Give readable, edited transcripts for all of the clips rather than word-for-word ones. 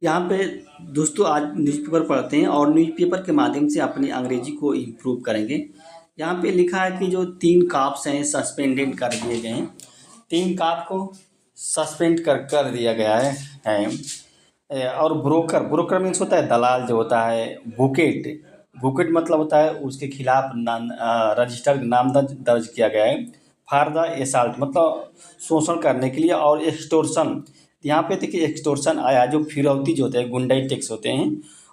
यहाँ पे दोस्तों आज न्यूज़पेपर पढ़ते हैं और न्यूज़पेपर के माध्यम से अपनी अंग्रेजी को इम्प्रूव करेंगे। यहाँ पे लिखा है कि जो 3 कॉप्स हैं सस्पेंडेड कर दिए गए हैं। 3 कॉप को सस्पेंड कर दिया गया है। और ब्रोकर ब्रोकर मीन्स होता है दलाल जो होता है। बुकेट बुकेट मतलब होता है उसके खिलाफ रजिस्टर्ड नाम दर्ज किया गया है। फॉर द एसाल्ट मतलब शोषण करने के लिए। और एक्सटोर्शन, यहाँ पे देखिए एक्सटोर्शन आया जो फिरौती जो होते हैं गुंडाई टैक्स होते हैं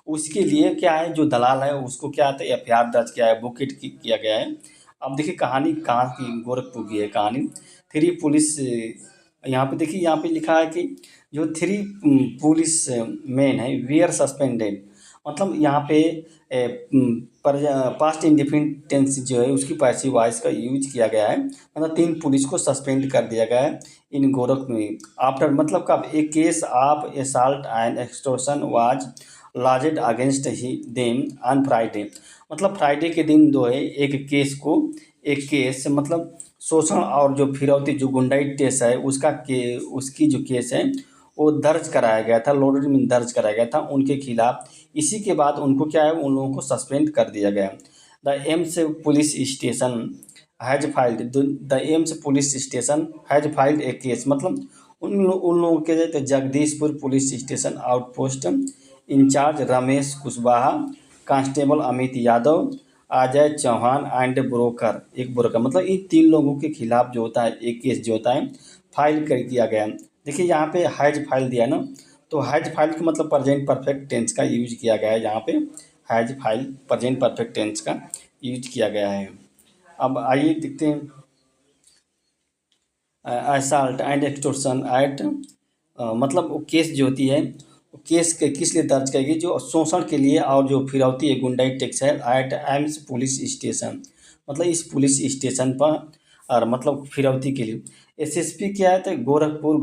उसके लिए क्या है, जो दलाल है उसको क्या आता है एफआईआर दर्ज किया है, बुकेट किया गया है। अब देखिए कहानी कहाँ की, गोरखपुर की है कहानी। 3 पुलिस, यहाँ पे देखिए यहाँ पे लिखा है कि जो 3 पुलिस मैन है वी आर सस्पेंडेड। मतलब यहाँ पे पास्ट इंडिफिनिट टेंस जो है उसकी पैसिव वॉइस का यूज किया गया है। मतलब 3 पुलिस को सस्पेंड कर दिया गया है इन गोरख में। आफ्टर मतलब कब, a case of assault and extortion was launched against he them on Friday. मतलब फ्राइडे के दिन जो है एक केस मतलब शोषण और जो फिरौती जो गुंडाई केस है उसकी जो केस है वो दर्ज कराया गया था, लोडेड में दर्ज कराया गया था उनके खिलाफ। इसी के बाद उनको क्या है, उन लोगों को सस्पेंड कर दिया गया। The AIIMS police station has filed the AIIMS police station has filed a case. मतलब उन लोगों के जो Jagdishpur police station outpost incharge Ramesh Kushwaha, constable Amit Yadav, Ajay Chauhan and broker, एक ब्रोकर मतलब इन 3 लोगों के खिलाफ जो होता है एक केस जो होता है फाइल कर किया गया। देखिए यहाँ पे हैज फाइल दिया ना, तो हैज फाइल का मतलब प्रेजेंट परफेक्ट टेंस का यूज किया गया है। यहाँ पे has file present perfect tense का यूज किया गया है। अब आइए देखते हैं असल्ट एंड एक्सटॉर्शन एक्ट। मतलब वो केस जो होती है वो केस के किस लिए दर्ज करेगी, जो शोषण के लिए और जो फिरौती है गुंडाई टैक्स है एट एम्स पुलिस स्टेशन। मतलब इस पुलिस स्टेशन पर और मतलब फिरौती के लिए एसएसपी क्या है, तो Gorakhpur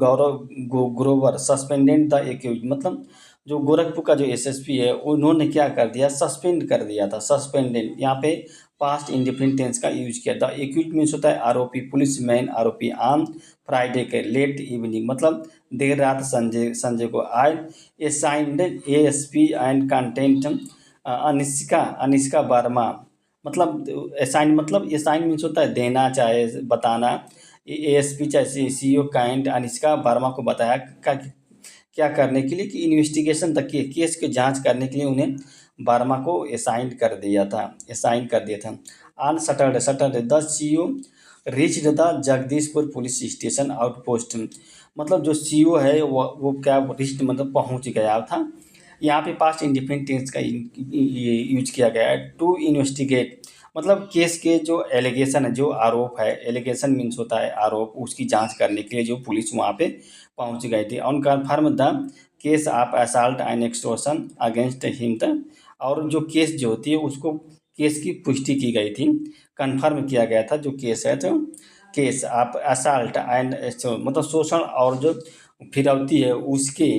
Grover suspended the accuse. मतलब जो गोरखपुर का जो एसएसपी है उन्होंने क्या कर दिया, सस्पेंड कर दिया था। सस्पेंडेड यहाँ पे पास्ट इंडिफिनिट टेंस का यूज किया। द एक्यूज मीन्स होता है आरोपी, पुलिस मैन आरोपी। आम फ्राइडे के लेट इवनिंग मतलब देर रात संजय को आज assigned ASP and content Anishka Anishka Verma. मतलब असाइन मतलब असाइन मीन्स होता है देना चाहे बताना। एएसपी चाहे सीईओ काइंड अनिष्का वर्मा को बताया क्या करने के लिए, कि इन्वेस्टिगेशन तक के केस की जांच करने के लिए उन्हें वर्मा को असाइन कर दिया था। On Saturday the CEO reached the Jagdishpur police station outpost. मतलब जो सीईओ है वो क्या रिस्ट मतलब पहुंच गया था। यहाँ पे पास्ट इंडिफिनिट टेंस का यूज किया गया है। टू इन्वेस्टिगेट मतलब केस के जो एलिगेशन है, जो आरोप है, एलिगेशन मीन्स होता है आरोप, उसकी जांच करने के लिए जो पुलिस वहाँ पे पहुंच गई थी। On confirm the case of assault and extortion against him the. और जो केस जो होती है उसको केस की पुष्टि की गई थी, कन्फर्म किया गया था जो केस है, तो केस ऑफ असल्ट एंड मतलब शोषण और जो फिरौती है उसके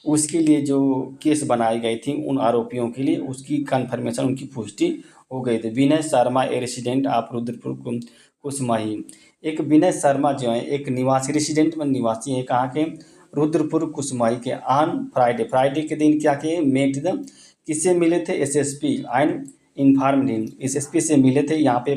उसके लिए जो केस बनाई गई थी उन आरोपियों के लिए, उसकी कन्फर्मेशन उनकी पुष्टि हो गई थी। विनय शर्मा ए रेसिडेंट ऑफ रुद्रपुर कुसमाही। एक विनय शर्मा जो है एक निवासी, रेसिडेंट में निवासी है कहाँ के, रुद्रपुर कुसमाही के। ऑन फ्राइडे के दिन क्या किए, मेट द किससे मिले थे, SSP and informed him, SSP से मिले थे। यहाँ पे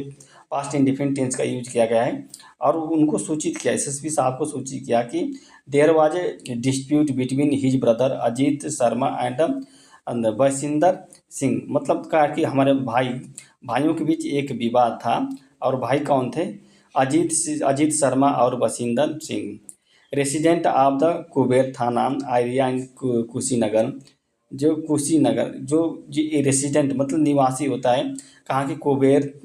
पास्ट इंडिफिनिट टेंस का यूज किया गया है। और उनको सूचित किया, एसएसपी साहब को सूचित किया कि there was a dispute between his brother Ajit Sharma and Basinder Singh. मतलब कहा कि हमारे भाइयों के बीच एक विवाद था। और भाई कौन थे, अजीत शर्मा और Basinder Singh. Resident of the Kuber thana area इन कुशीनगर। जो कुशीनगर जो रेसिडेंट मतलब निवासी होता है कहाँ की, कुबेर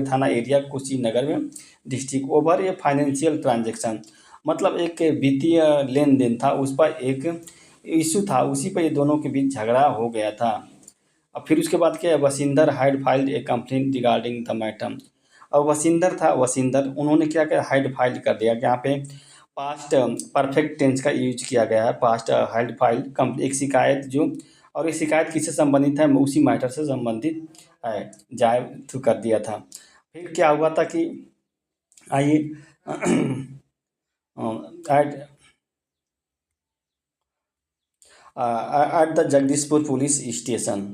थाना एरिया कुशीनगर में district. Over a financial transaction मतलब एक वित्तीय लेन देन था, उस पर एक इशू था, उसी पर ये दोनों के बीच झगड़ा हो गया था। अब फिर उसके बाद क्या है, Vasinder had filed a complaint regarding the matter. और वसिंदर उन्होंने क्या किया, हाइड फाइल कर दिया। यहाँ पे पास्ट परफेक्ट टेंस का यूज किया गया है। पास्ट हाइड फाइल एक शिकायत जो, और ये शिकायत किससे संबंधित है, उसी मैटर से संबंधित है, जाए थ्रू कर दिया था। फिर क्या हुआ था कि आइए add at the Jagdishpur police station,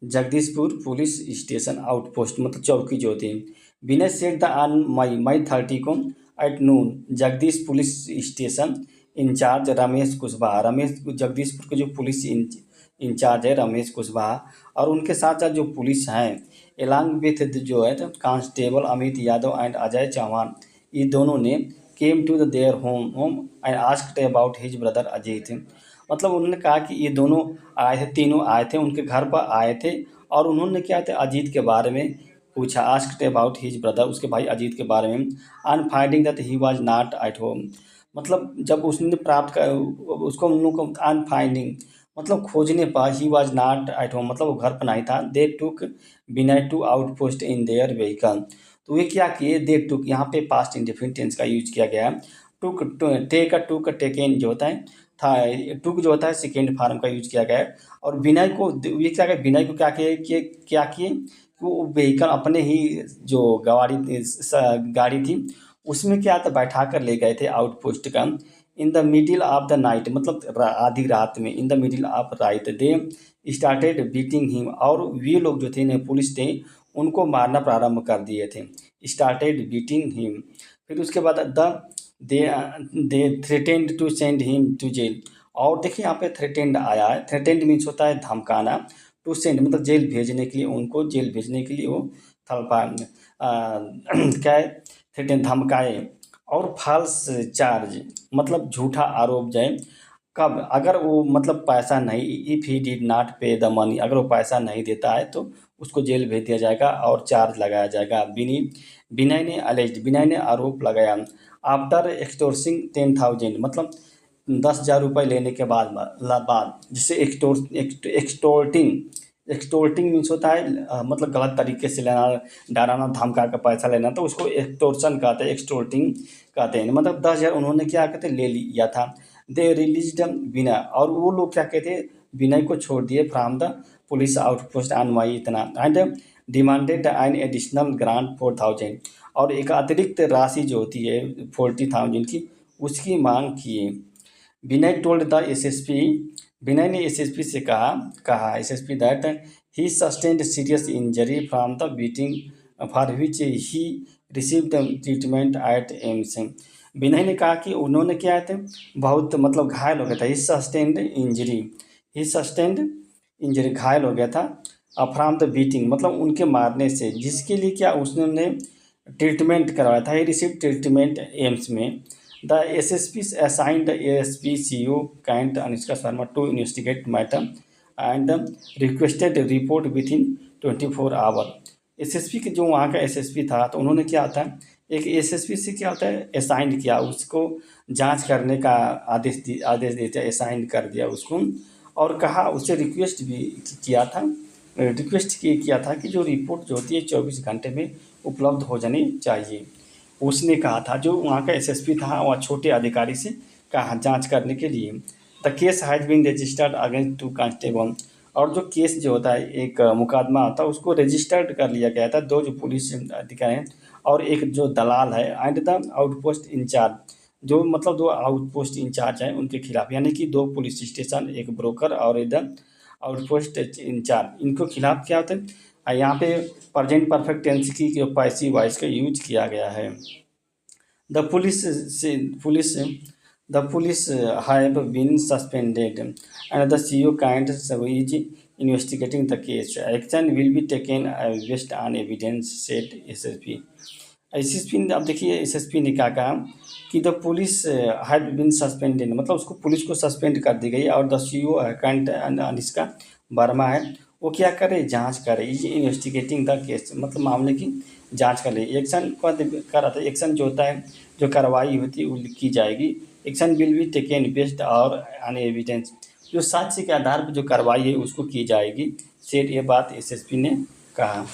Jagdishpur police station outpost मतलब चौकी जो होती है। विनय सेट द ऑन मई 30 को at noon Jagdish police station in charge Ramesh Kushwaha, Ramesh Jagdishpur के जो पुलिस इंचार्ज है रमेश कुशवाहा, और उनके साथ साथ जो पुलिस हैं एलांग विथ जो है कांस्टेबल अमित यादव एंड अजय चौहान, ये दोनों ने came to the there home and asked about his brother Ajit. मतलब उन्होंने कहा कि ये दोनों आए थे, तीनों आए थे, उनके घर पर आए थे और उन्होंने क्या थे अजीत के बारे में पूछा, आस्क्ड अबाउट हिज ब्रदर, उसके भाई अजीत के बारे में। On finding that he was not at home, मतलब जब उसने प्राप्त कर उसको उन लोगों को ऑन फाइंडिंग मतलब खोजने पर he was not at home मतलब वो घर पर नहीं था। They took Vinay to outpost in their vehicle, तो ये क्या किए, दे टुक यहाँ पे पास्ट इंडेफिनिट टेंस का यूज किया गया है। टुक टुक टेकन जो होता है था, टुक जो होता है सेकेंड फॉर्म का यूज किया गया है। और विनय को ये क्या किया, विनय को क्या किए कि वो व्हीकल अपने ही जो गाड़ी थी उसमें क्या था बैठा कर ले गए थे आउटपोस्ट का। In the middle of the night मतलब आधी रात में, in the middle of right they started beating him, और ये लोग जो थे पुलिस थे उनको मारना प्रारंभ कर दिए थे। स्टार्टेड बीटिंग हिम, फिर उसके बाद they they threatened to send him to jail, और देखिए यहाँ पे थ्रेटेंड आया है, थ्रेटेंड मीन्स होता है धमकाना, टू सेंड मतलब जेल भेजने के लिए, उनको जेल भेजने के लिए वो थलपा क्या है थ्रेटेंड धमकाए। और फॉल्स चार्ज मतलब झूठा आरोप जाए, कब, अगर वो मतलब पैसा नहीं, इफ़ ही डिड नॉट पे द मनी, अगर वो पैसा नहीं देता है तो उसको जेल भेज दिया जाएगा और चार्ज लगाया जाएगा। विनय ने अलेज्ड, विनय ने आरोप लगाया। आफ्टर एक्सटोर्सिंग 10,000 मतलब 10,000 रुपये लेने के बाद जिसे एक्सटोर्टिंग, एक्सटोर्टिंग मीन्स होता है मतलब गलत तरीके से लेना, डराना धमका कर पैसा लेना, तो उसको एक्सटोर्शन कहते हैं, एक्सटोर्टिंग कहते हैं। मतलब 10,000 उन्होंने क्या कहते ले लिया था। दे रिलीज्ड विनय, और वो लोग क्या कहते विनय को छोड़ दिए from the police outpost on May इतना, and demanded an additional grant 4,000, और एक अतिरिक्त राशि जो होती है 40,000 की उसकी मांग किए। Vinay told the SSP, Vinay ने एसएसपी से कहा SSP that he sustained serious injury from the beating for which he received treatment at AIIMS. Vinay ने कहा कि उन्होंने क्या थे बहुत मतलब घायल हो गया था, ही सस्टेन्ड इंजरी घायल हो गया था फ्रॉम द बीटिंग मतलब उनके मारने से, जिसके लिए क्या उसने ट्रीटमेंट करवाया था, ही रिसीव ट्रीटमेंट एम्स में। The SSP assigned ASP CO cantt Anushka Sharma to investigate matter and requested report within 24 hour. SSP के जो वहाँ का एसएसपी था तो उन्होंने क्या था एक एसएसपी से क्या होता है असाइन किया, उसको जांच करने का आदेश देते असाइन कर दिया उसको, और कहा उससे रिक्वेस्ट भी किया था, किया था कि जो रिपोर्ट जो होती है 24 घंटे में उपलब्ध हो जानी चाहिए। उसने कहा था जो वहाँ का एसएसपी था वह छोटे अधिकारी से कहा जांच करने के लिए। The case has been registered against 2 constable, और जो केस जो होता है एक मुकदमा होता है उसको रजिस्टर्ड कर लिया गया था 2 जो पुलिस अधिकारी हैं और एक जो दलाल है, एंड द आउटपोस्ट इंचार्ज, जो मतलब 2 आउटपोस्ट इंचार्ज हैं उनके खिलाफ, यानी कि 2 पुलिस स्टेशन, एक ब्रोकर और इधर आउटपोस्ट इंचार्ज, इनको खिलाफ क्या होता है यहाँ पे प्रेजेंट परफेक्ट टेंस की जो पैसिव वॉइस का यूज किया गया है। The police have been suspended and the CEO can't is investigating the case. Action will be taken based on evidence, said SSP। SSP अब देखिए एसएसपी ने क्या कहा कि the police had been suspended मतलब उसको पुलिस को सस्पेंड कर दी गई, और the CEO cantt Anushka Verma है वो क्या करे जांच करे, इज इन्वेस्टिगेटिंग द केस मतलब मामले की जांच कर ले। एक्शन कर रहा था, एक्शन जो होता है जो कार्रवाई होती है वो की जाएगी। Action will be taken based और ऑन एविडेंस, जो साक्ष्य के आधार पर जो कार्रवाई है उसको की जाएगी, सेड ये बात एसएसपी ने कहा।